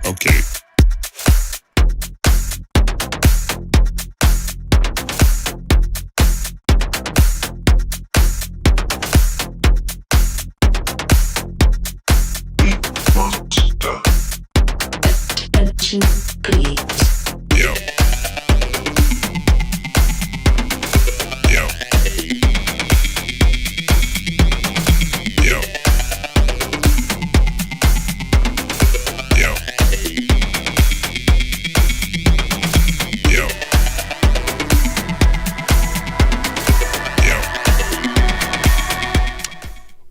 Okay. Attention, please. Yo. Yo. Yo. Yo. Yo. Yo.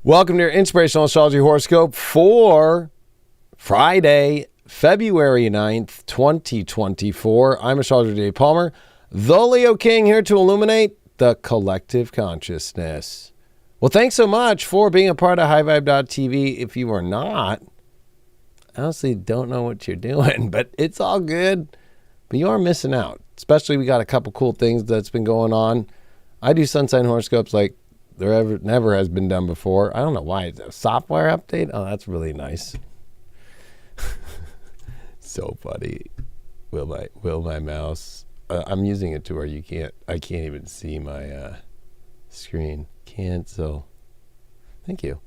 Welcome to your Inspirational Astrology Horoscope for Friday, February 9th, 2024. I'm Astrologer Dave Palmer, the Leo King, here to illuminate the collective consciousness. Well, thanks so much for being a part of highvibe.tv. If you are not, I honestly don't know what you're doing, but it's all good. But you are missing out. Especially we got a couple cool things that's been going on. I do sun sign horoscopes like there never has been done before. I don't know why. It's a software update? Oh, that's really nice. So funny. Will my mouse? I'm using it to where I can't even see my screen. Cancel. Thank you.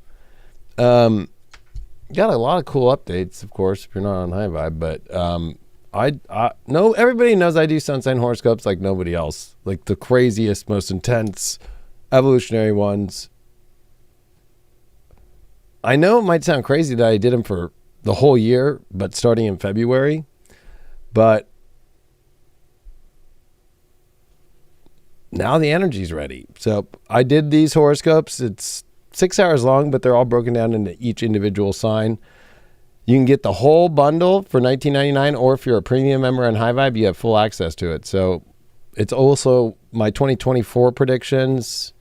Got a lot of cool updates, of course, if you're not on High Vibe, but I know everybody knows I do sun sign horoscopes like nobody else. Like the craziest, most intense, evolutionary ones. I know it might sound crazy that I did them for the whole year, but starting in February. But now the energy's ready. So I did these horoscopes. It's 6 hours long, but they're all broken down into each individual sign. You can get the whole bundle for $19.99, or if you're a premium member on High Vibe, you have full access to it. So it's also my 2024 predictions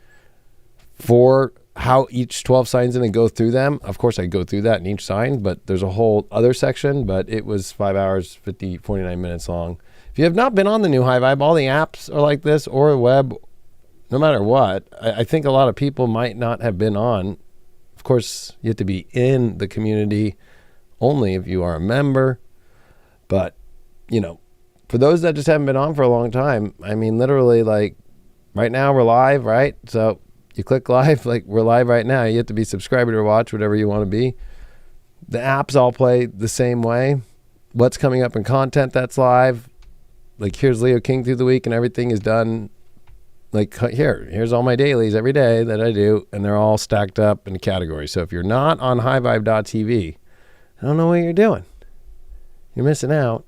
for how each 12 signs going to go through them. Of course, I go through that in each sign, but there's a whole other section, but it was 5 hours, 49 minutes long. If you have not been on the new High Vibe, all the apps are like this, or the web, no matter what. I think a lot of people might not have been on. Of course, you have to be in the community only if you are a member. But, you know, for those that just haven't been on for a long time, I mean, literally, like, right now we're live, right? So you click live, like we're live right now. You have to be subscribed or watch, whatever you want to be. The apps all play the same way. What's coming up in content that's live. Like here's Leo King through the week and everything is done. Like here's all my dailies every day that I do, and they're all stacked up in a category. So if you're not on highvibe.tv, I don't know what you're doing. You're missing out.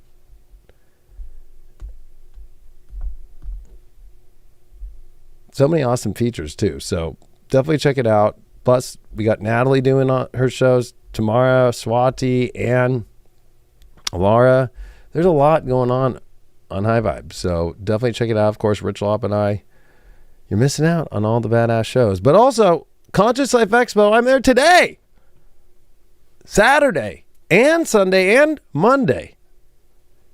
So many awesome features too. So definitely check it out. Plus, we got Natalie doing her shows tomorrow, Swati, and Laura. There's a lot going on High Vibe. So definitely check it out. Of course, Rich Lop and I. You're missing out on all the badass shows. But also, Conscious Life Expo, I'm there today. Saturday and Sunday and Monday.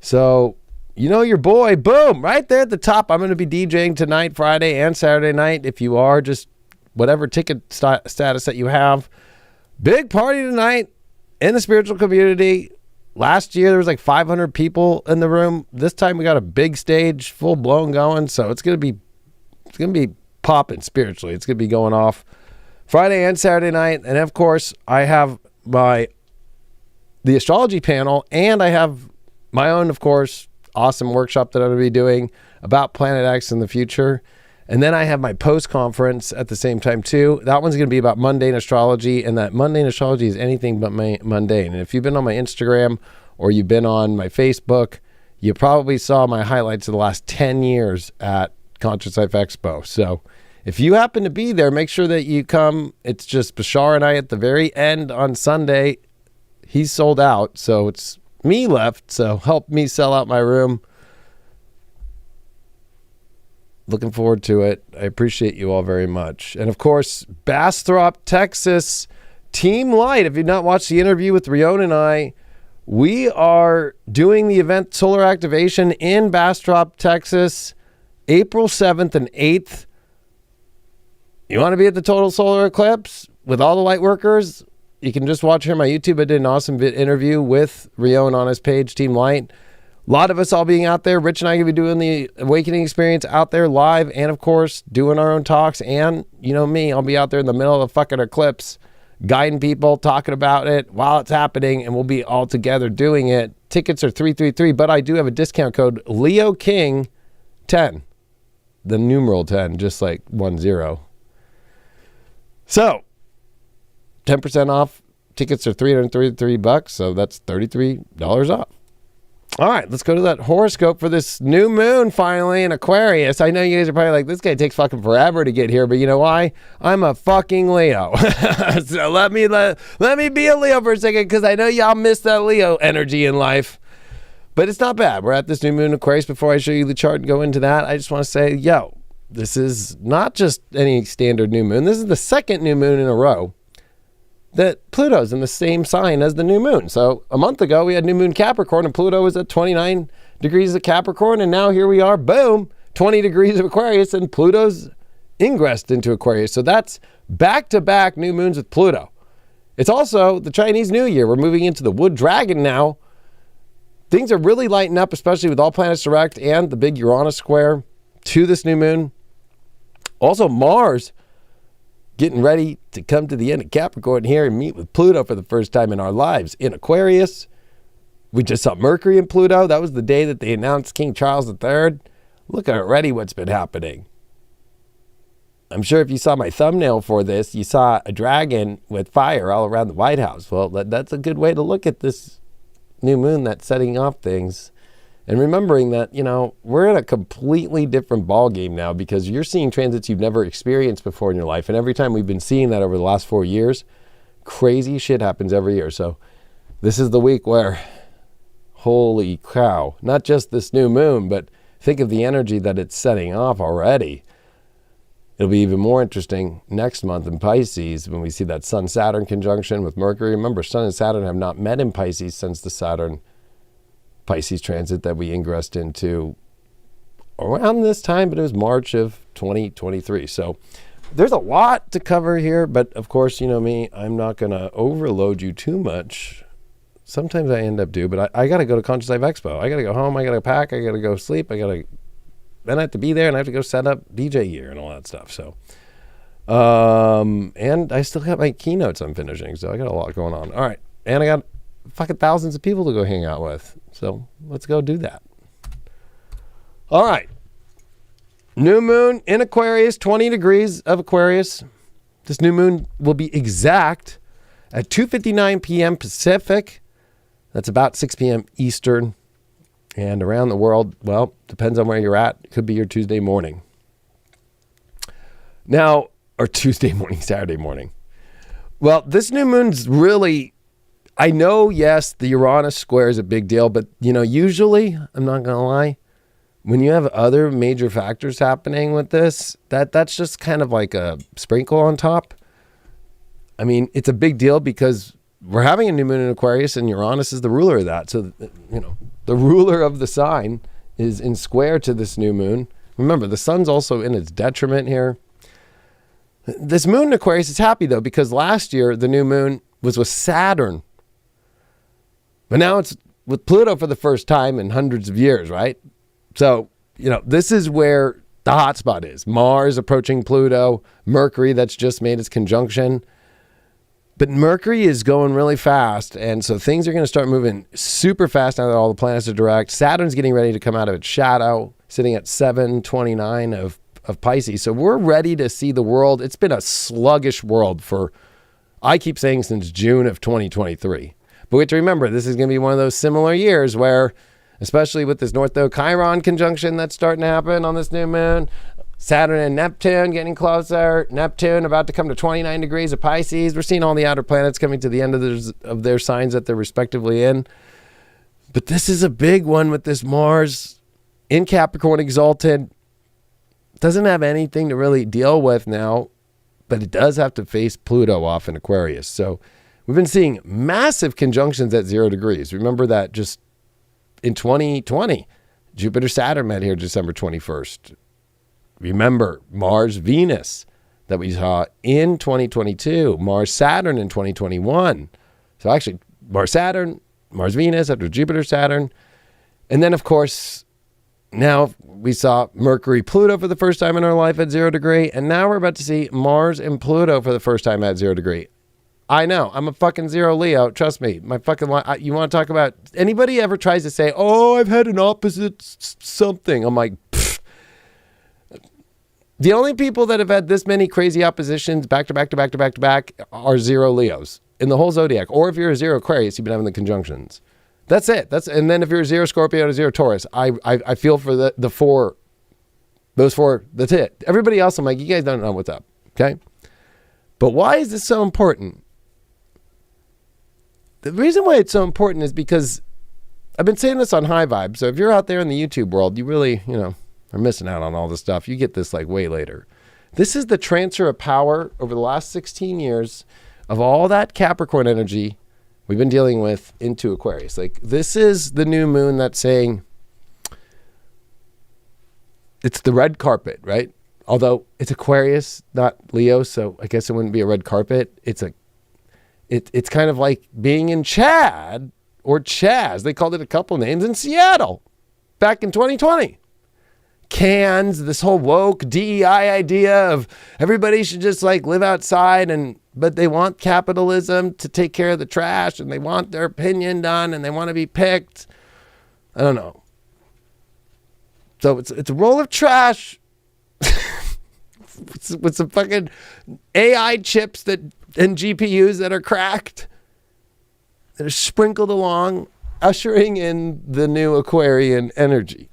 So you know your boy, boom, right there at the top. I'm going to be DJing tonight, Friday and Saturday night. If you are, just whatever ticket status that you have. Big party tonight in the spiritual community. Last year, there was like 500 people in the room. This time, we got a big stage, full blown going. So it's going to be popping spiritually. It's going to be going off Friday and Saturday night. And of course, I have the astrology panel, and I have my own, of course, awesome workshop that I'm going to be doing about Planet X in the future. And then I have my post-conference at the same time too. That one's going to be about mundane astrology, and that mundane astrology is anything but mundane. And if you've been on my Instagram or you've been on my Facebook, you probably saw my highlights of the last 10 years at Conscious Life Expo. So if you happen to be there, make sure that you come. It's just Bashar and I at the very end on Sunday. He's sold out, so it's me left, so help me sell out my room. Looking forward to it. I appreciate you all very much. And of course, Bastrop, Texas, Team Light. If you've not watched the interview with Rion and I, we are doing the event Solar Activation in Bastrop, Texas, April 7th and 8th. You want to be at the total solar eclipse with all the light workers? you can just watch here on my YouTube. I did an awesome interview with Rion on his page, Team Light. A lot of us all being out there. Rich and I are going to be doing the Awakening Experience out there live, and of course, doing our own talks. And, you know me, I'll be out there in the middle of a fucking eclipse, guiding people, talking about it while it's happening, and we'll be all together doing it. Tickets are 333, but I do have a discount code, Leo King 10. The numeral 10, just like 10. So, 10% off. Tickets are $333, so that's $33 off. All right, let's go to that horoscope for this new moon finally in Aquarius. I know you guys are probably like, this guy takes fucking forever to get here, but you know why? I'm a fucking Leo. So let me be a Leo for a second, because I know y'all miss that Leo energy in life. But it's not bad. We're at this new moon in Aquarius. Before I show you the chart and go into that, I just want to say, this is not just any standard new moon. This is the second new moon in a row that Pluto's in the same sign as the new moon. So a month ago, we had new moon Capricorn, and Pluto was at 29 degrees of Capricorn, and now here we are, boom, 20 degrees of Aquarius, and Pluto's ingressed into Aquarius. So that's back-to-back new moons with Pluto. It's also the Chinese New Year. We're moving into the Wood Dragon now. Things are really lighting up, especially with all planets direct and the big Uranus square to this new moon. Also, Mars getting ready to come to the end of Capricorn here and meet with Pluto for the first time in our lives in Aquarius. We just saw Mercury and Pluto. That was the day that they announced King Charles III. Look at already what's been happening. I'm sure if you saw my thumbnail for this, you saw a dragon with fire all around the White House. Well, that's a good way to look at this new moon that's setting off things. And remembering that, we're in a completely different ball game now, because you're seeing transits you've never experienced before in your life. And every time we've been seeing that over the last 4 years, crazy shit happens every year. So this is the week where, holy cow, not just this new moon, but think of the energy that it's setting off already. It'll be even more interesting next month in Pisces when we see that Sun-Saturn conjunction with Mercury. Remember, Sun and Saturn have not met in Pisces since the Saturn Pisces transit that we ingressed into around this time, but it was March of 2023. So there's a lot to cover here, but of course, you know me, I'm not going to overload you too much. Sometimes I end up doing, but I got to go to Conscious Life Expo. I got to go home. I got to pack. I got to go sleep. Then I have to be there, and I have to go set up DJ gear and all that stuff. So, and I still got my keynotes I'm finishing, so I got a lot going on. All right, and I got fucking thousands of people to go hang out with. So let's go do that. All right. New moon in Aquarius, 20 degrees of Aquarius. This new moon will be exact at 2:59 p.m. Pacific. That's about 6 p.m. Eastern. And around the world, well, depends on where you're at. It could be your Tuesday morning. Now, or Tuesday morning, Saturday morning. Well, this new moon's really, I know, yes, the Uranus square is a big deal, but, usually, I'm not going to lie, when you have other major factors happening with this, that's just kind of like a sprinkle on top. I mean, it's a big deal because we're having a new moon in Aquarius, and Uranus is the ruler of that. So, the ruler of the sign is in square to this new moon. Remember, the sun's also in its detriment here. This moon in Aquarius is happy, though, because last year, the new moon was with Saturn. But now it's with Pluto for the first time in hundreds of years, right? So, this is where the hot spot is. Mars approaching Pluto, Mercury that's just made its conjunction. But Mercury is going really fast, and so things are going to start moving super fast now that all the planets are direct. Saturn's getting ready to come out of its shadow, sitting at 729 of Pisces. So we're ready to see the world. It's been a sluggish world for, I keep saying, since June of 2023. But we have to remember, this is going to be one of those similar years where, especially with this North Node Chiron conjunction that's starting to happen on this new moon, Saturn and Neptune getting closer. Neptune about to come to 29 degrees of Pisces. We're seeing all the outer planets coming to the end of their signs that they're respectively in. But this is a big one with this Mars in Capricorn exalted. Doesn't have anything to really deal with now, but it does have to face Pluto off in Aquarius. So we've been seeing massive conjunctions at 0 degrees. Remember that just in 2020, Jupiter-Saturn met here December 21st. Remember, Mars-Venus, that we saw in 2022, Mars-Saturn in 2021. So actually, Mars-Saturn, Mars-Venus after Jupiter-Saturn. And then, of course, now we saw Mercury-Pluto for the first time in our life at 0 degree. And now we're about to see Mars and Pluto for the first time at 0 degree. I know, I'm a fucking 0 Leo. Trust me. My fucking you want to talk about, anybody ever tries to say, oh, I've had an opposite something. I'm like, pfft. The only people that have had this many crazy oppositions back to back to back to back to back are 0 Leos in the whole zodiac. Or if you're a 0 Aquarius, you've been having the conjunctions. That's it. And then if you're a 0 Scorpio and a 0 Taurus, I feel for the four, those four, that's it. Everybody else, I'm like, you guys don't know what's up. Okay. But why is this so important? The reason why it's so important is because I've been saying this on High Vibe. So if you're out there in the YouTube world, you really, are missing out on all this stuff. You get this like way later. This is the transfer of power over the last 16 years of all that Capricorn energy we've been dealing with into Aquarius. Like, this is the new moon that's saying it's the red carpet, right? Although it's Aquarius, not Leo, so I guess it wouldn't be a red carpet. It's kind of like being in Chad or Chaz. They called it a couple names in Seattle back in 2020. Cans, this whole woke DEI idea of everybody should just like live outside, but they want capitalism to take care of the trash, and they want their opinion done, and they want to be picked. I don't know. So it's a roll of trash with some fucking AI chips and GPUs that are cracked, that are sprinkled along, ushering in the new Aquarian energy.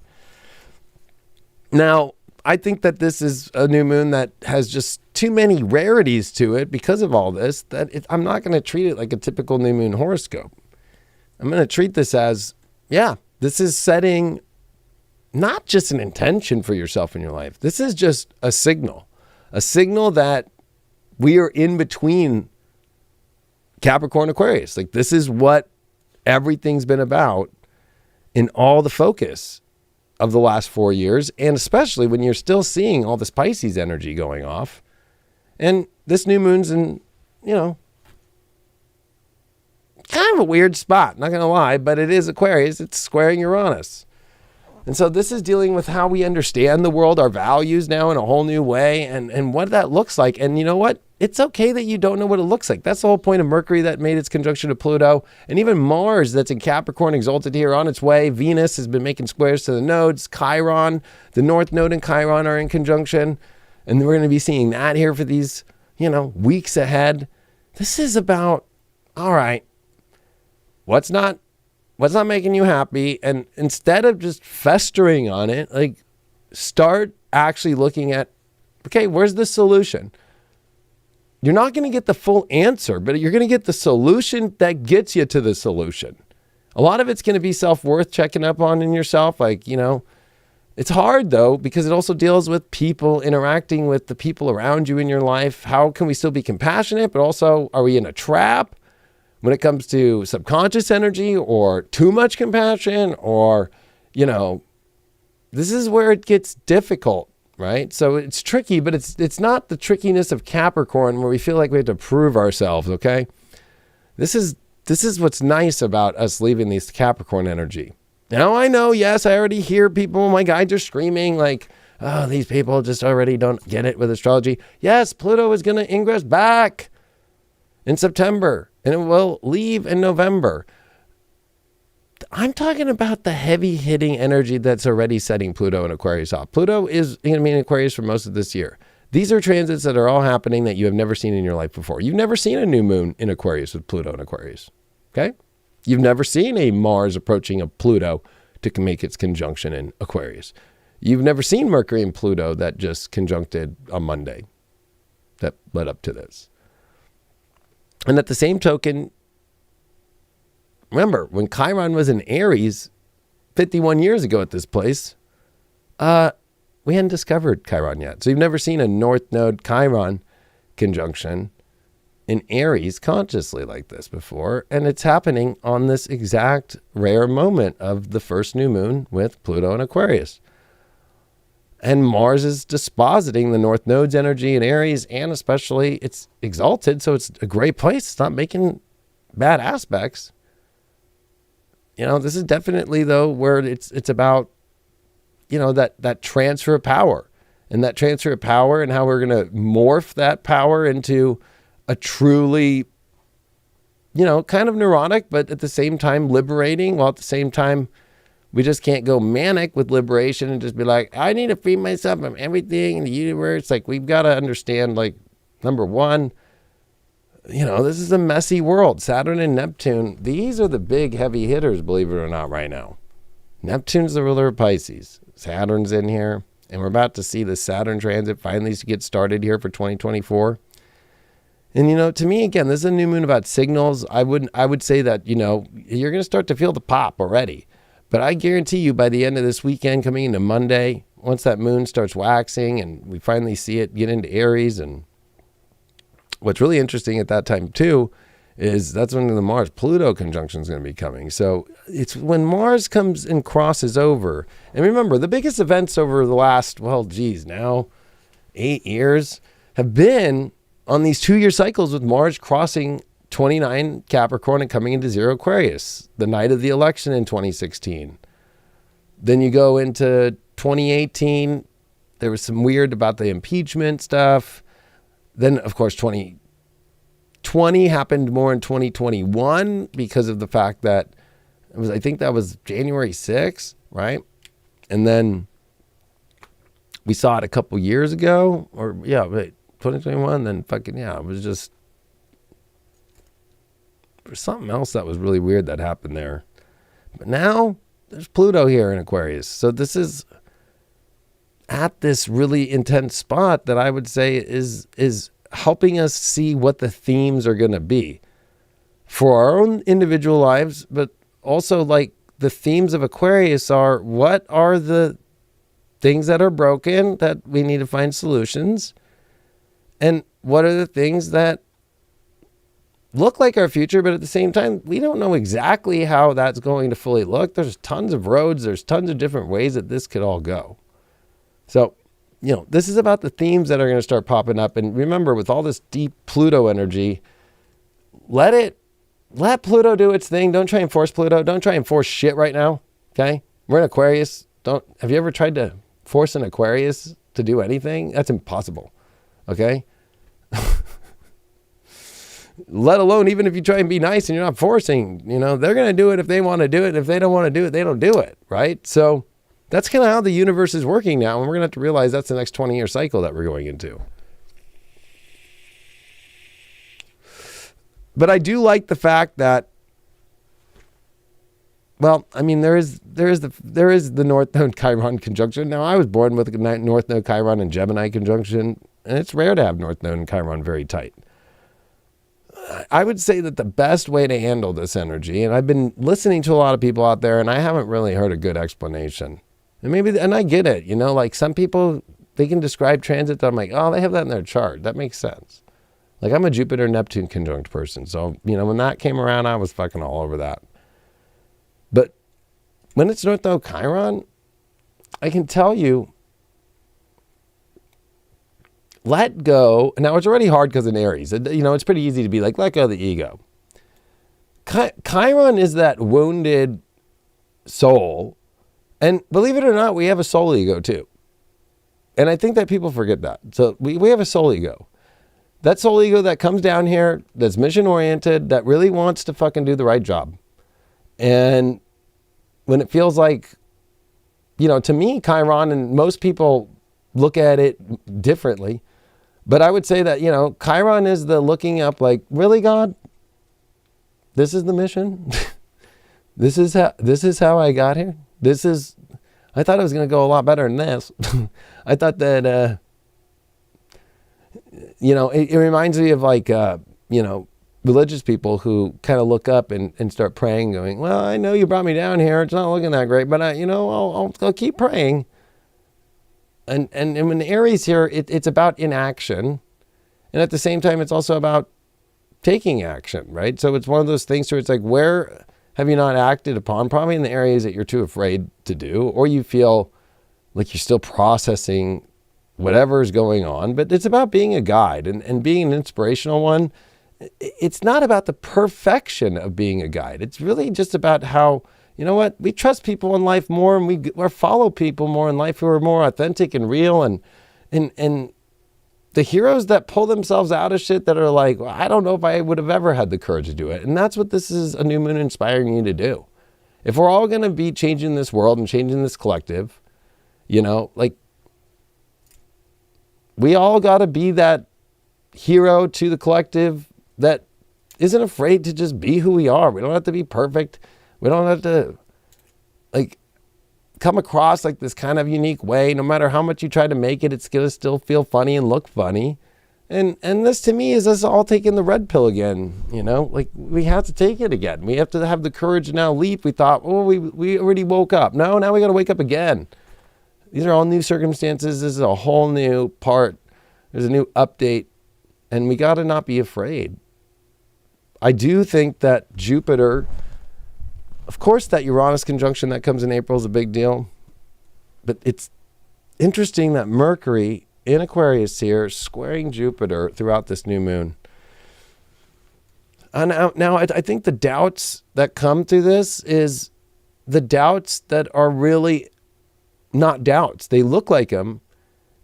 Now, I think that this is a new moon that has just too many rarities to it because of all this, that I'm not going to treat it like a typical new moon horoscope. I'm going to treat this as, this is setting not just an intention for yourself in your life. This is just a signal that we are in between Capricorn Aquarius. Like, this is what everything's been about in all the focus of the last 4 years, and especially when you're still seeing all this Pisces energy going off. And this new moon's in, kind of a weird spot, not going to lie, but it is Aquarius. It's squaring Uranus. And so this is dealing with how we understand the world, our values now in a whole new way, and what that looks like. And you know what? It's okay that you don't know what it looks like. That's the whole point of Mercury that made its conjunction to Pluto. And even Mars that's in Capricorn, exalted here on its way. Venus has been making squares to the nodes. Chiron, the North Node and Chiron are in conjunction. And we're going to be seeing that here for these, weeks ahead. This is about, all right, what's not making you happy? And instead of just festering on it, like, start actually looking at, okay, where's the solution? You're not going to get the full answer, but you're going to get the solution that gets you to the solution. A lot of it's going to be self-worth, checking up on in yourself. Like, it's hard though, because it also deals with people, interacting with the people around you in your life. How can we still be compassionate, but also, are we in a trap when it comes to subconscious energy or too much compassion? Or, this is where it gets difficult. Right? So it's tricky, but it's not the trickiness of Capricorn where we feel like we have to prove ourselves, okay? This is what's nice about us leaving this Capricorn energy. Now I know, yes, I already hear people, my guides are screaming like, oh, these people just already don't get it with astrology. Yes, Pluto is going to ingress back in September, and it will leave in November. I'm talking about the heavy-hitting energy that's already setting Pluto and Aquarius off. Pluto is going to be in Aquarius for most of this year. These are transits that are all happening that you have never seen in your life before. You've never seen a new moon in Aquarius with Pluto and Aquarius, okay? You've never seen a Mars approaching a Pluto to make its conjunction in Aquarius. You've never seen Mercury and Pluto that just conjuncted on Monday that led up to this. And at the same token, remember, when Chiron was in Aries 51 years ago at this place, we hadn't discovered Chiron yet. So you've never seen a North Node Chiron conjunction in Aries consciously like this before. And it's happening on this exact rare moment of the first new moon with Pluto and Aquarius. And Mars is dispositing the North Node's energy in Aries, and especially it's exalted, so it's a great place. It's not making bad aspects. This is definitely, though, where it's about, that transfer of power. And that transfer of power and how we're going to morph that power into a truly, kind of neurotic, but at the same time liberating, while at the same time, we just can't go manic with liberation and just be like, I need to free myself from everything in the universe. Like, we've got to understand, like, number one, this is a messy world. Saturn and Neptune, these are the big heavy hitters, believe it or not, right now. Neptune's the ruler of Pisces. Saturn's in here. And we're about to see the Saturn transit finally get started here for 2024. And, to me, again, this is a new moon about signals. I would say that, you're going to start to feel the pop already. But I guarantee you by the end of this weekend, coming into Monday, once that moon starts waxing and we finally see it get into Aries, and what's really interesting at that time too is that's when the Mars-Pluto conjunction is going to be coming. So it's when Mars comes and crosses over. And remember, the biggest events over the last, now 8 years have been on these 2-year cycles with Mars crossing 29 Capricorn and coming into 0 Aquarius, the night of the election in 2016. Then you go into 2018. There was some weird about the impeachment stuff. Then, of course, 2020 happened more in 2021 because of the fact that I think that was January 6th, right? And then we saw it a couple years ago, 2021. Then it was just, there's something else that was really weird that happened there. But now there's Pluto here in Aquarius. So this is at this really intense spot that I would say is helping us see what the themes are going to be for our own individual lives, but also like the themes of Aquarius are, what are the things that are broken that we need to find solutions? And what are the things that look like our future, but at the same time, we don't know exactly how that's going to fully look. There's tons of roads. There's tons of different ways that this could all go. So, this is about the themes that are going to start popping up. And remember, with all this deep Pluto energy, let Pluto do its thing. Don't try and force Pluto. Don't try and force shit right now. Okay. We're in Aquarius. Have you ever tried to force an Aquarius to do anything? That's impossible. Okay. Let alone even if you try and be nice and you're not forcing, they're going to do it if they want to do it. If they don't want to do it, they don't do it. Right. So that's kind of how the universe is working now. And we're going to have to realize that's the next 20-year cycle that we're going into. But I do like the fact that, there is the North Node Chiron conjunction. Now, I was born with a North Node Chiron and Gemini conjunction, and it's rare to have North Node and Chiron very tight. I would say that the best way to handle this energy, and I've been listening to a lot of people out there, and I haven't really heard a good explanation. And I get it, like some people, they can describe transits. I'm like, oh, they have that in their chart. That makes sense. Like, I'm a Jupiter-Neptune conjunct person. So, when that came around, I was fucking all over that. But when it's North Node Chiron, I can tell you, let go. Now, it's already hard because in Aries. It's pretty easy to be like, let go of the ego. Chiron is that wounded soul. And believe it or not, we have a soul ego too. And I think that people forget that. So we have a soul ego. That soul ego that comes down here, that's mission oriented, that really wants to fucking do the right job. And when it feels like, to me, Chiron, and most people look at it differently, but I would say that, Chiron is the looking up like, really, God? This is the mission? This is how I got here? I thought it was going to go a lot better than this. I thought that, it reminds me of like, religious people who kind of look up and start praying, going, well, I know you brought me down here. It's not looking that great, but I'll keep praying. And when Aries here, it's about inaction. And at the same time, it's also about taking action, right? So it's one of those things where it's like, where have you not acted upon? Probably in the areas that you're too afraid to do, or you feel like you're still processing whatever's going on, but it's about being a guide and being an inspirational one. It's not about the perfection of being a guide. It's really just about how, you know what, we trust people in life more, and we follow people more in life who are more authentic and real, and the heroes that pull themselves out of shit that are like, well, I don't know if I would have ever had the courage to do it. And that's what this is a new moon inspiring you to do. If we're all going to be changing this world and changing this collective, you know, like, we all got to be that hero to the collective that isn't afraid to just be who we are. We don't have to be perfect. We don't have to, like, come across like this kind of unique way. No matter how much you try to make it, it's going to still feel funny and look funny. And this to me is us all taking the red pill again. You know, like, we have to take it again. We have to have the courage to now leap. We thought, oh, we already woke up. No, now we got to wake up again. These are all new circumstances. This is a whole new part. There's a new update, and we got to not be afraid. I do think that Jupiter, of course, that Uranus conjunction that comes in April is a big deal, but it's interesting that Mercury in Aquarius here squaring Jupiter throughout this new moon. And now I think the doubts that come through this is the doubts that are really not doubts. They look like them.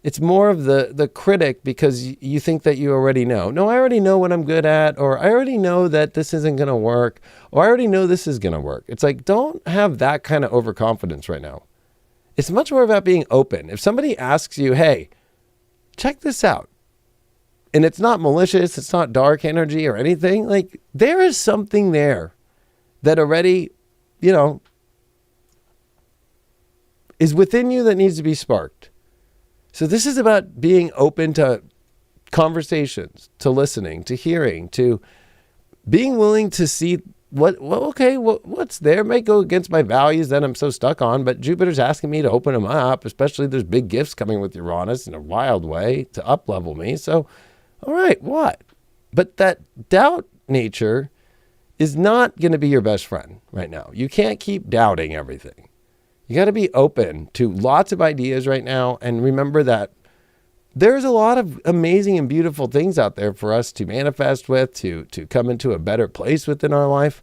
It's more of the critic because you think that you already know. No, I already know what I'm good at, or I already know that this isn't going to work, or I already know this is going to work. It's like, don't have that kind of overconfidence right now. It's much more about being open. If somebody asks you, hey, check this out, and it's not malicious, it's not dark energy or anything, like, there is something there that already, you know, is within you that needs to be sparked. So this is about being open to conversations, to listening, to hearing, to being willing to see what's there. It might go against my values that I'm so stuck on, but Jupiter's asking me to open them up, especially there's big gifts coming with Uranus in a wild way to up-level me. So, all right, what? But that doubt nature is not going to be your best friend right now. You can't keep doubting everything. You got to be open to lots of ideas right now, and remember that there's a lot of amazing and beautiful things out there for us to manifest with, to come into a better place within our life.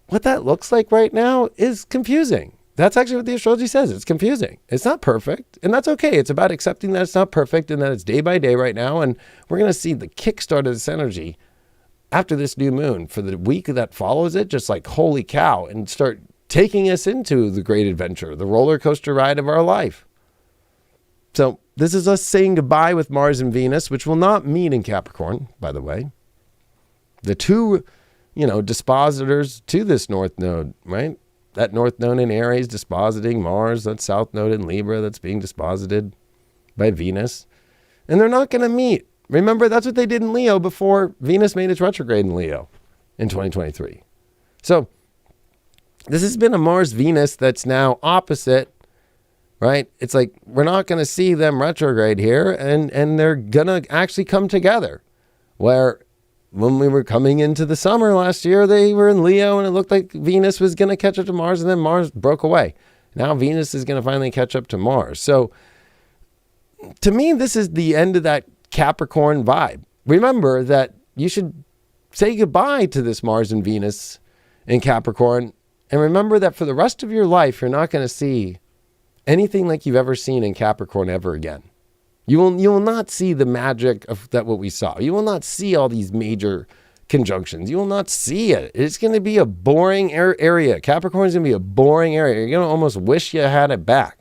What that looks like right now is confusing. That's actually what the astrology says. It's confusing. It's not perfect, and that's okay. It's about accepting that it's not perfect and that it's day by day right now, and we're going to see the kickstart of this energy after this new moon for the week that follows it, just like, holy cow, and start taking us into the great adventure, the roller coaster ride of our life. So this is us saying goodbye with Mars and Venus, which will not meet in Capricorn, by the way. The two, dispositors to this North Node, right? That North Node in Aries dispositing Mars, that South Node in Libra that's being disposited by Venus. And they're not going to meet. Remember, that's what they did in Leo before Venus made its retrograde in Leo in 2023. So this has been a Mars-Venus that's now opposite, right? It's like, we're not going to see them retrograde here, and they're going to actually come together. Where when we were coming into the summer last year, they were in Leo, and it looked like Venus was going to catch up to Mars, and then Mars broke away. Now Venus is going to finally catch up to Mars. So to me, this is the end of that Capricorn vibe. Remember that you should say goodbye to this Mars and Venus in Capricorn. And remember that for the rest of your life, you're not going to see anything like you've ever seen in Capricorn ever again. You will not see the magic of that what we saw. You will not see all these major conjunctions. You will not see it. It's going to be a boring area. Capricorn is going to be a boring area. You're going to almost wish you had it back,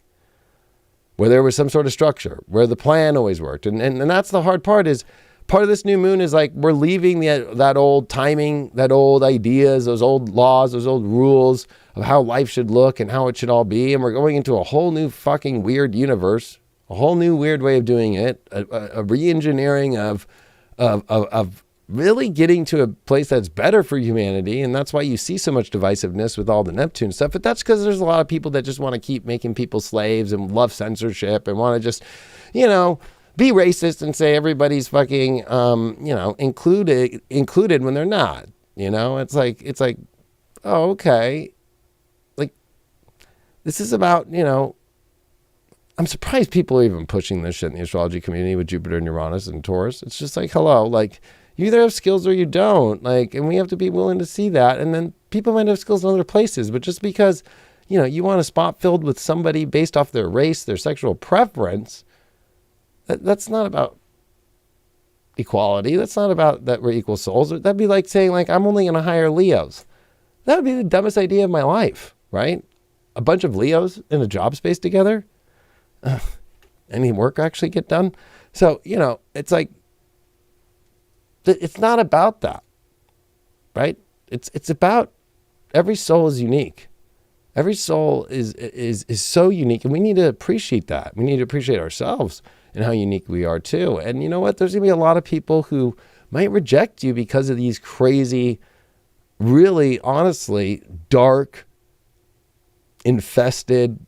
where there was some sort of structure, where the plan always worked. And that's the hard part is, part of this new moon is like, we're leaving that old timing, that old ideas, those old laws, those old rules of how life should look and how it should all be. And we're going into a whole new fucking weird universe, a whole new weird way of doing it, a re-engineering of really getting to a place that's better for humanity. And that's why you see so much divisiveness with all the Neptune stuff. But that's because there's a lot of people that just want to keep making people slaves and love censorship and want to just, be racist and say everybody's fucking, included when they're not. It's like, oh, okay. Like, this is about, I'm surprised people are even pushing this shit in the astrology community with Jupiter and Uranus and Taurus. It's just like, hello, like you either have skills or you don't, like, and we have to be willing to see that. And then people might have skills in other places, but just because, you want a spot filled with somebody based off their race, their sexual preference, that's not about equality. That's not about that we're equal souls. That'd be like saying, like, I'm only going to hire Leos. That would be the dumbest idea of my life, right? A bunch of Leos in a job space together. Any work actually get done? So, it's like, it's not about that, right? It's about every soul is unique. Every soul is so unique, and we need to appreciate that. We need to appreciate ourselves and how unique we are too. And you know what? There's going to be a lot of people who might reject you because of these crazy, really, honestly, dark, infested,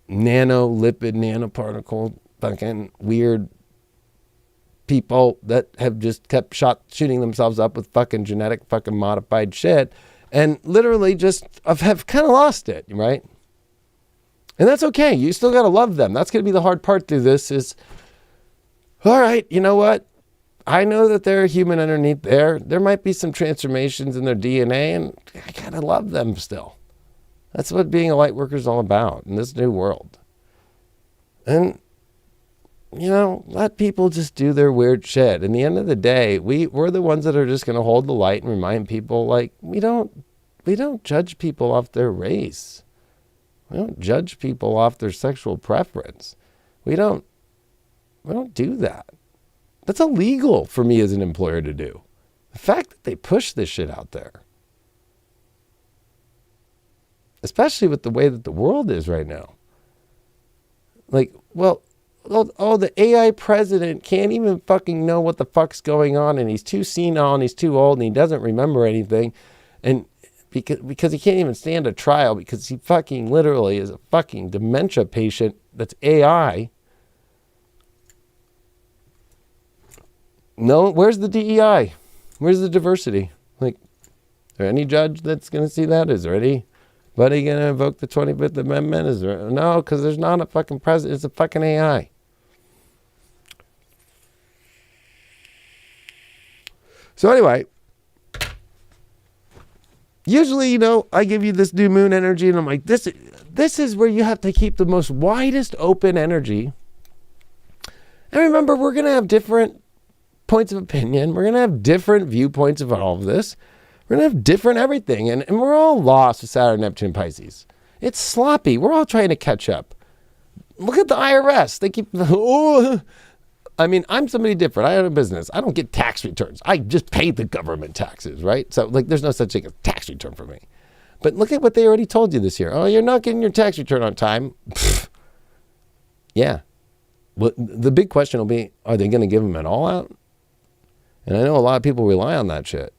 nanolipid, nanoparticle, fucking weird people that have just kept shooting themselves up with fucking genetic fucking modified shit and literally just have kind of lost it, right? And that's okay. You still got to love them. That's going to be the hard part through this is, all right, you know what? I know that they're human underneath there. There might be some transformations in their DNA, and I got to love them still. That's what being a light worker is all about in this new world. And, let people just do their weird shit. In the end of the day, we're the ones that are just going to hold the light and remind people, like, we don't judge people off their race. We don't judge people off their sexual preference. We don't do that. That's illegal for me as an employer to do. The fact that they push this shit out there, especially with the way that the world is right now. Like, the AI president can't even fucking know what the fuck's going on, and he's too senile and he's too old and he doesn't remember anything. And because he can't even stand a trial because he fucking literally is a fucking dementia patient that's AI. No, where's the DEI? Where's the diversity? Like, is there any judge that's going to see that? Is there anybody going to invoke the 25th Amendment? Is there? No, because there's not a fucking president. It's a fucking AI. So anyway, usually, I give you this new moon energy and I'm like, this is where you have to keep the most widest open energy. And remember, we're going to have different points of opinion. We're going to have different viewpoints of all of this. We're going to have different everything. And we're all lost with Saturn, Neptune, and Pisces. It's sloppy. We're all trying to catch up. Look at the IRS. They keep, I'm somebody different. I own a business. I don't get tax returns. I just pay the government taxes, right? So there's no such thing as tax return for me. But look at what they already told you this year. Oh, you're not getting your tax return on time. Yeah. Well, the big question will be, are they going to give them it all out? And I know a lot of people rely on that shit.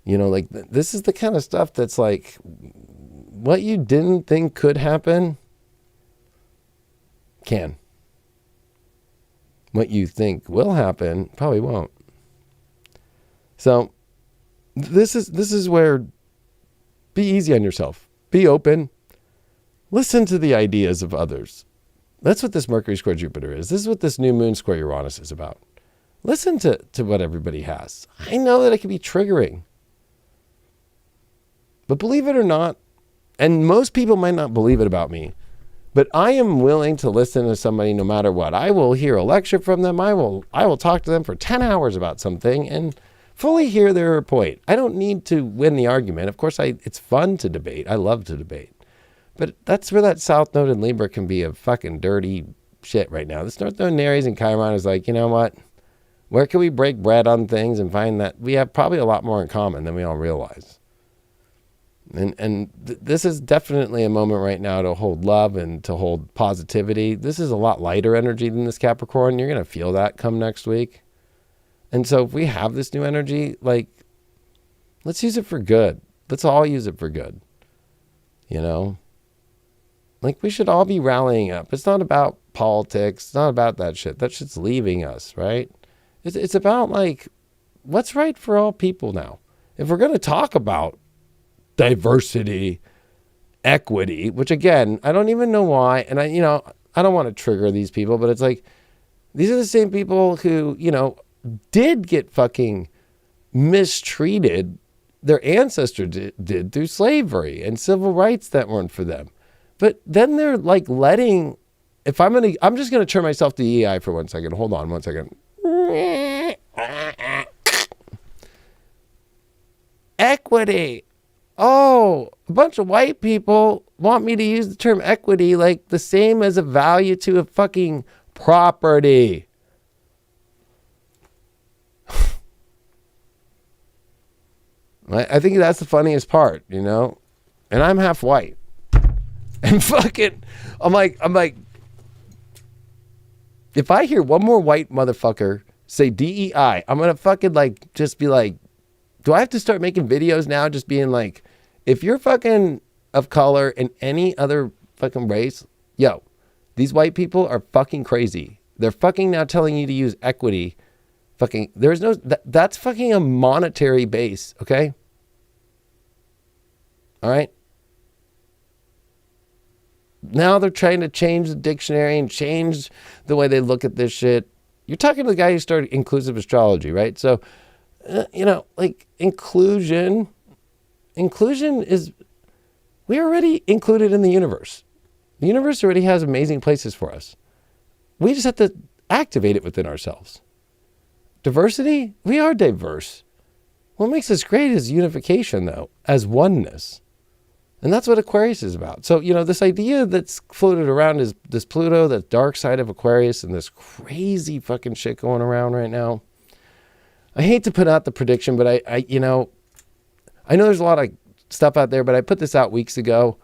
This is the kind of stuff that's like, what you didn't think could happen can. What you think will happen probably won't. So this is where be easy on yourself. Be open. Listen to the ideas of others. That's what this Mercury square Jupiter is. This is what this new moon square Uranus is about. Listen to what everybody has. I know that it can be triggering. But believe it or not, and most people might not believe it about me, but I am willing to listen to somebody no matter what. I will hear a lecture from them. I will talk to them for 10 hours about something and fully hear their point. I don't need to win the argument. Of course, it's fun to debate. I love to debate. But that's where that South Node in Libra can be a fucking dirty shit right now. This North Node in Aries and Chiron is like, you know what? Where can we break bread on things and find that we have probably a lot more in common than we all realize? And this is definitely a moment right now to hold love and to hold positivity. This is a lot lighter energy than this Capricorn. You're going to feel that come next week. And so if we have this new energy, like, let's use it for good. Let's all use it for good. Like, we should all be rallying up. It's not about politics. It's not about that shit. That shit's leaving us, right? It's about, like, what's right for all people now. If we're going to talk about diversity equity, which again, I don't even know why. And I don't want to trigger these people, but it's like, these are the same people who, did get fucking mistreated. Their ancestors did through slavery and civil rights that weren't for them. But then they're like I'm just going to turn myself to EI for 1 second. Hold on 1 second. Equity. Oh, a bunch of white people want me to use the term equity like the same as a value to a fucking property. I think that's the funniest part, and I'm half white. And fucking, I'm like, if I hear one more white motherfucker say DEI, I'm going to fucking just be like, do I have to start making videos now just being like, if you're fucking of color in any other fucking race, these white people are fucking crazy. They're fucking now telling you to use equity. Fucking, there's no, that's fucking a monetary base, okay? All right? Now they're trying to change the dictionary and change the way they look at this shit. You're talking to the guy who started inclusive astrology, right? So, inclusion is, we're already included in the universe. The universe already has amazing places for us. We just have to activate it within ourselves. Diversity, we are diverse. What makes us great is unification, though, as oneness. And that's what Aquarius is about. So, this idea that's floated around is this Pluto, that dark side of Aquarius, and this crazy fucking shit going around right now. I hate to put out the prediction, but I know there's a lot of stuff out there, but I put this out weeks ago.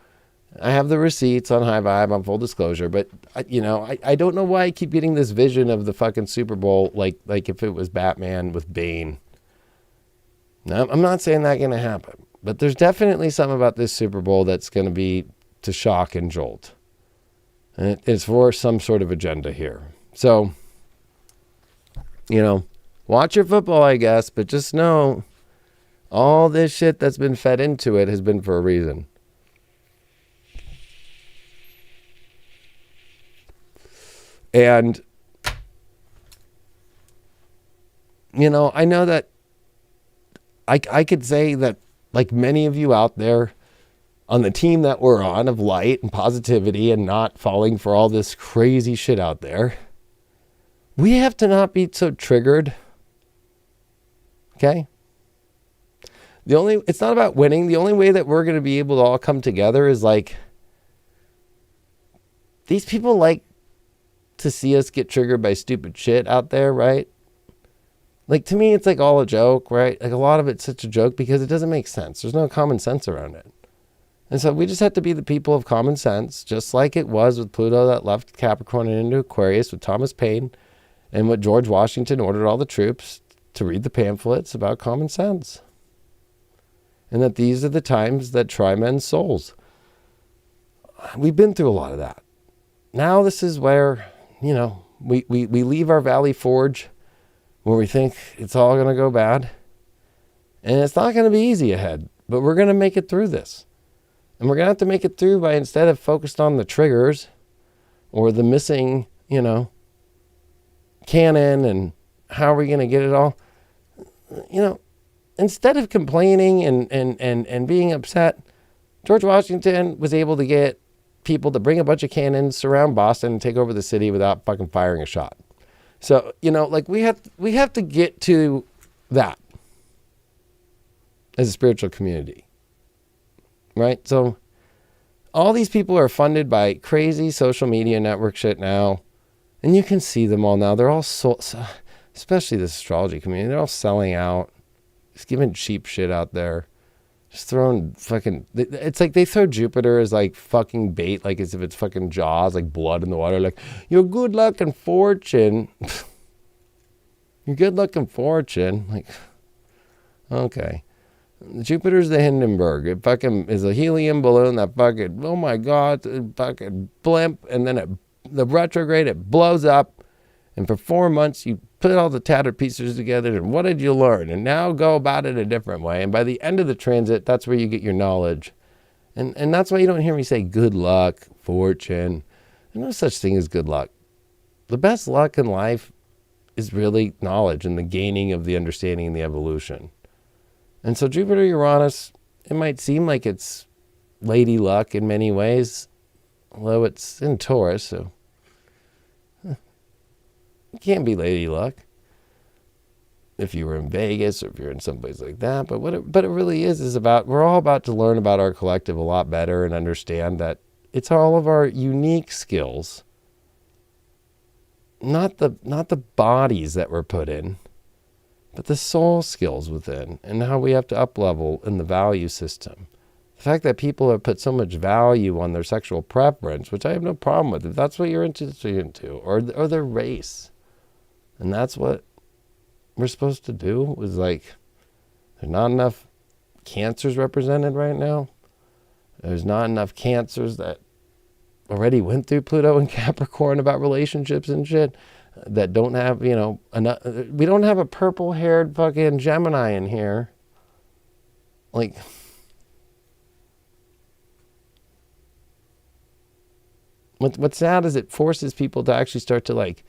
I have the receipts on High Vibe on full disclosure, but I don't know why I keep getting this vision of the fucking Super Bowl like if it was Batman with Bane. Now, I'm not saying that's going to happen, but there's definitely something about this Super Bowl that's going to be to shock and jolt. And it's for some sort of agenda here. So, watch your football, I guess, but just know all this shit that's been fed into it has been for a reason. And, I know that I could say that, like many of you out there on the team that we're on of light and positivity and not falling for all this crazy shit out there, we have to not be so triggered. Okay? It's not about winning. The only way that we're going to be able to all come together is these people like to see us get triggered by stupid shit out there, right? To me, it's all a joke, right? A lot of it's such a joke because it doesn't make sense. There's no common sense around it. And so we just have to be the people of common sense, just like it was with Pluto that left Capricorn and into Aquarius with Thomas Paine, and what George Washington ordered all the troops to read the pamphlets about common sense. And that these are the times that try men's souls. We've been through a lot of that. Now this is where, we leave our Valley Forge where we think it's all going to go bad. And it's not going to be easy ahead, but we're going to make it through this. And we're going to have to make it through by, instead of focused on the triggers or the missing, canon and how are we going to get it all, instead of complaining and being upset, George Washington was able to get people to bring a bunch of cannons, surround Boston, and take over the city without fucking firing a shot. So, we have to get to that as a spiritual community, right? So all these people are funded by crazy social media network shit now, and you can see them all now. They're all especially this astrology community, they're all selling out, just giving cheap shit out there. Just throwing fucking, it's like they throw Jupiter as fucking bait, as if it's fucking Jaws, blood in the water, your good luck and fortune. Your good luck and fortune. Okay. Jupiter's the Hindenburg. It fucking is a helium balloon that fucking, oh my God, fucking blimp. And then the retrograde, it blows up. And for 4 months, you put all the tattered pieces together, and what did you learn? And now go about it a different way. And by the end of the transit, that's where you get your knowledge. And that's why you don't hear me say good luck, fortune. There's no such thing as good luck. The best luck in life is really knowledge and the gaining of the understanding and the evolution. And so Jupiter, Uranus, it might seem like it's lady luck in many ways, although it's in Taurus, so it can't be lady luck if you were in Vegas or if you're in someplace like that. But what it really is about, we're all about to learn about our collective a lot better and understand that it's all of our unique skills, not the bodies that we're put in, but the soul skills within and how we have to up level in the value system. The fact that people have put so much value on their sexual preference, which I have no problem with, if that's what you're into, or their race. And that's what we're supposed to do, was like, there's not enough cancers represented right now. There's not enough cancers that already went through Pluto and Capricorn about relationships and shit, that don't have, enough. We don't have a purple-haired fucking Gemini in here. Like, what's sad is it forces people to actually start to like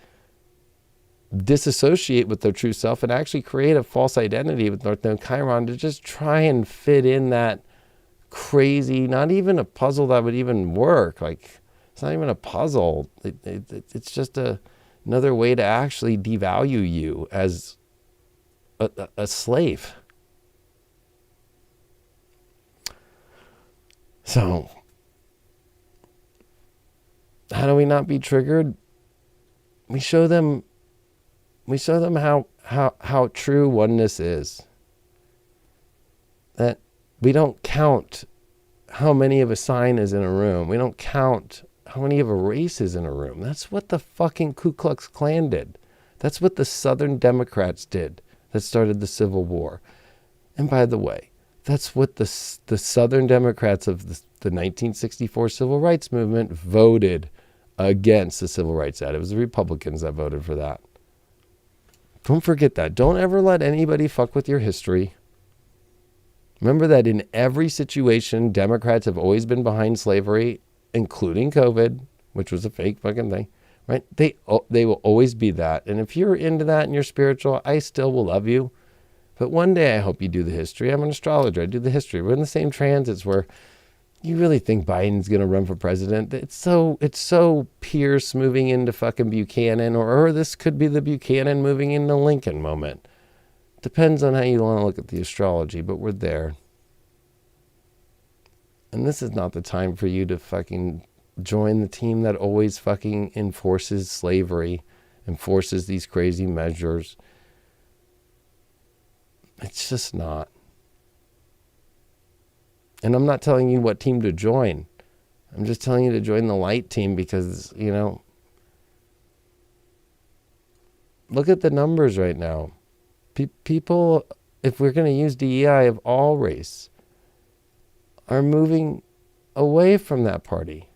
disassociate with their true self and actually create a false identity with North Node Chiron to just try and fit in that crazy, not even a puzzle that would even work. Like, it's not even a puzzle. It's just another way to actually devalue you as a slave. So, how do we not be triggered? We show them how true oneness is. That we don't count how many of a sign is in a room. We don't count how many of a race is in a room. That's what the fucking Ku Klux Klan did. That's what the Southern Democrats did that started the Civil War. And by the way, that's what the Southern Democrats of the 1964 Civil Rights Movement voted against the Civil Rights Act. It was the Republicans that voted for that. Don't forget that. Don't ever let anybody fuck with your history. Remember that in every situation, Democrats have always been behind slavery, including COVID, which was a fake fucking thing, right? They will always be that. And if you're into that and you're spiritual, I still will love you. But one day I hope you do the history. I'm an astrologer. I do the history. We're in the same transits where you really think Biden's going to run for president. It's so Pierce moving into fucking Buchanan, or this could be the Buchanan moving into Lincoln moment. Depends on how you want to look at the astrology, but we're there. And this is not the time for you to fucking join the team that always fucking enforces slavery, enforces these crazy measures. It's just not. And I'm not telling you what team to join. I'm just telling you to join the light team because, look at the numbers right now. People, if we're going to use DEI of all race, are moving away from that party.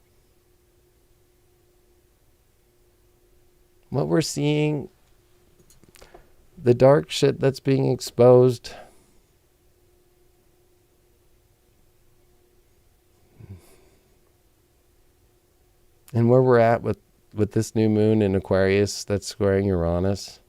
What we're seeing, the dark shit that's being exposed, and where we're at with this new moon in Aquarius that's squaring Uranus,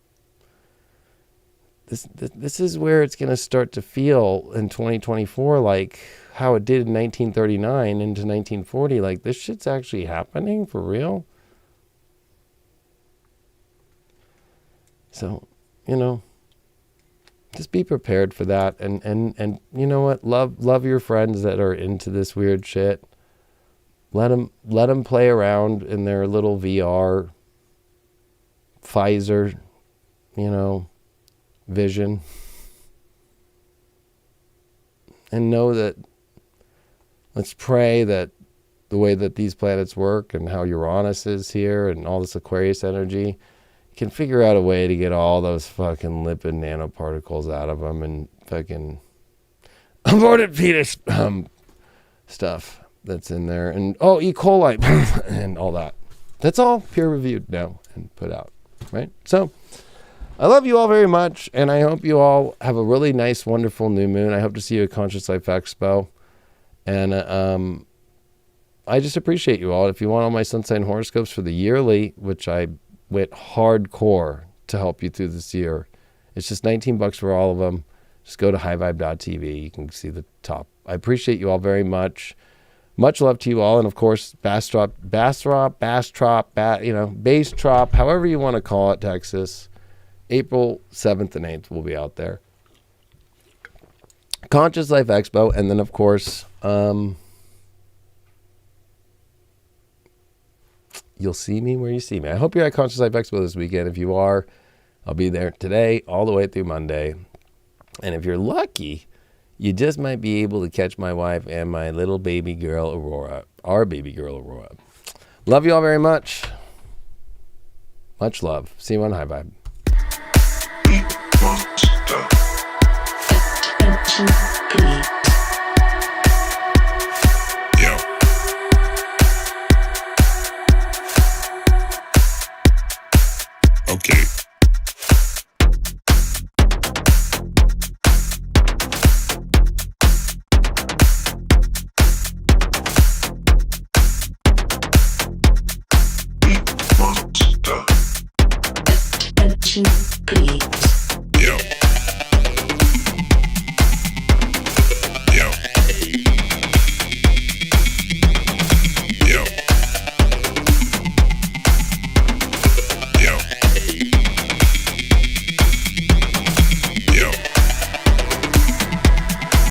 this is where it's going to start to feel in 2024 like how it did in 1939 into 1940. Like, this shit's actually happening for real. So, just be prepared for that. And you know what? Love your friends that are into this weird shit. Let them play around in their little VR, Pfizer, vision. And know that, let's pray that the way that these planets work and how Uranus is here and all this Aquarius energy can figure out a way to get all those fucking lipid nanoparticles out of them and fucking aborted fetus stuff that's in there, and E. coli and all that. That's all peer reviewed now and put out, right? So I love you all very much, and I hope you all have a really nice, wonderful new moon. I hope to see you at Conscious Life Expo. And I just appreciate you all. If you want all my sun sign horoscopes for the yearly, which I went hardcore to help you through this year, it's just $19 for all of them. Just go to highvibe.tv. You can see the top. I appreciate you all very much. Much love to you all. And of course, bass trop, bass trop, however you want to call it, Texas. April 7th and 8th will be out there. Conscious Life Expo. And then, of course, you'll see me where you see me. I hope you're at Conscious Life Expo this weekend. If you are, I'll be there today all the way through Monday. And if you're lucky, you just might be able to catch my wife and my little baby girl, Aurora. Our baby girl, Aurora. Love you all very much. Much love. See you on High Vibe. Attention, please. Yo. Okay. Attention, please.